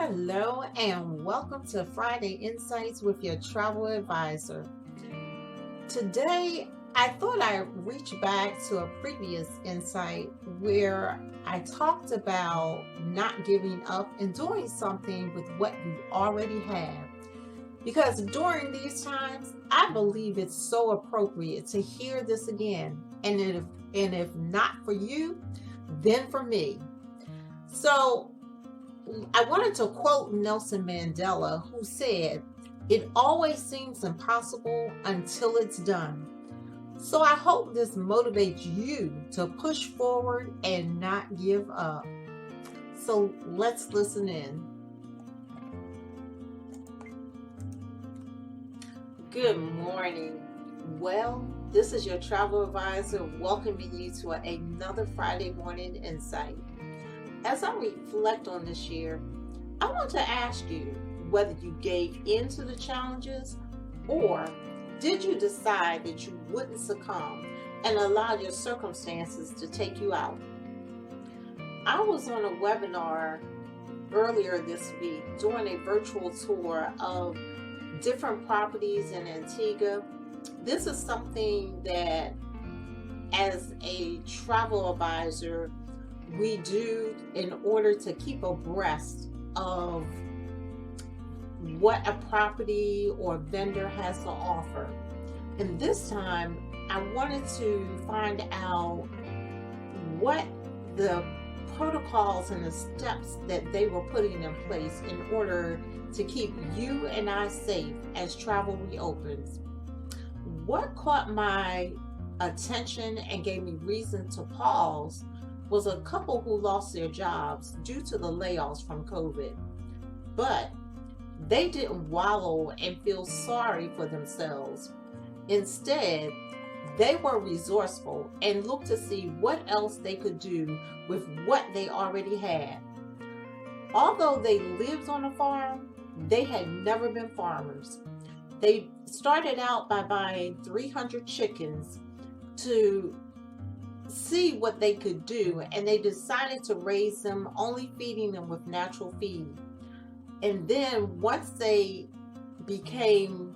Hello and welcome to Friday Insights with your travel advisor. Today, I thought I'd reach back to a previous insight where I talked about not giving up and doing something with what you already have. Because during these times, I believe it's so appropriate to hear this again. And if not for you, then for me. So I wanted to quote Nelson Mandela, who said, "It always seems impossible until it's done." So I hope this motivates you to push forward and not give up. So let's listen in. Good morning. Well, this is your travel advisor welcoming you to another Friday morning insight. As I reflect on this year, I want to ask you whether you gave in to the challenges or did you decide that you wouldn't succumb and allow your circumstances to take you out? I was on a webinar earlier this week doing a virtual tour of different properties in Antigua. This is something that, as a travel advisor, we do in order to keep abreast of what a property or vendor has to offer. And this time, I wanted to find out what the protocols and the steps that they were putting in place in order to keep you and I safe as travel reopens. What caught my attention and gave me reason to pause was a couple who lost their jobs due to the layoffs from COVID. But they didn't wallow and feel sorry for themselves. Instead, they were resourceful and looked to see what else they could do with what they already had. Although they lived on a farm, they had never been farmers. They started out by buying 300 chickens to see what they could do, and they decided to raise them, only feeding them with natural feed. And then once they became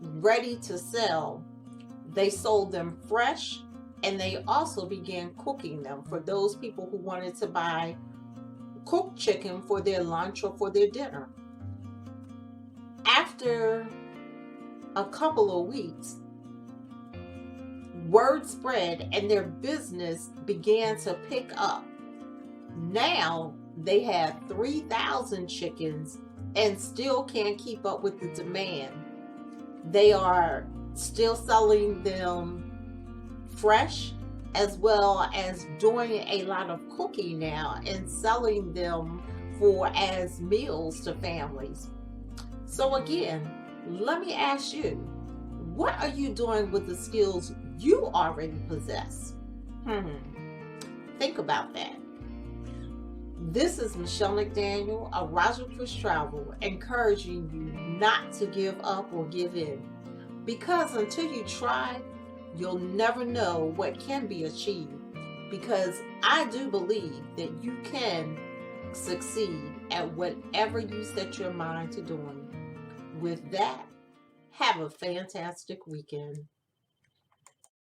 ready to sell, they sold them fresh, and they also began cooking them for those people who wanted to buy cooked chicken for their lunch or for their dinner. After a couple of weeks, word spread and their business began to pick up. Now they have 3,000 chickens and still can't keep up with the demand. They are still selling them fresh, as well as doing a lot of cooking now and selling them for as meals to families. So again, let me ask you, what are you doing with the skills you already possess? Think about that. This is Michelle McDaniel of Roger Push Travel, encouraging you not to give up or give in. Because until you try, you'll never know what can be achieved. Because I do believe that you can succeed at whatever you set your mind to doing. With that, have a fantastic weekend.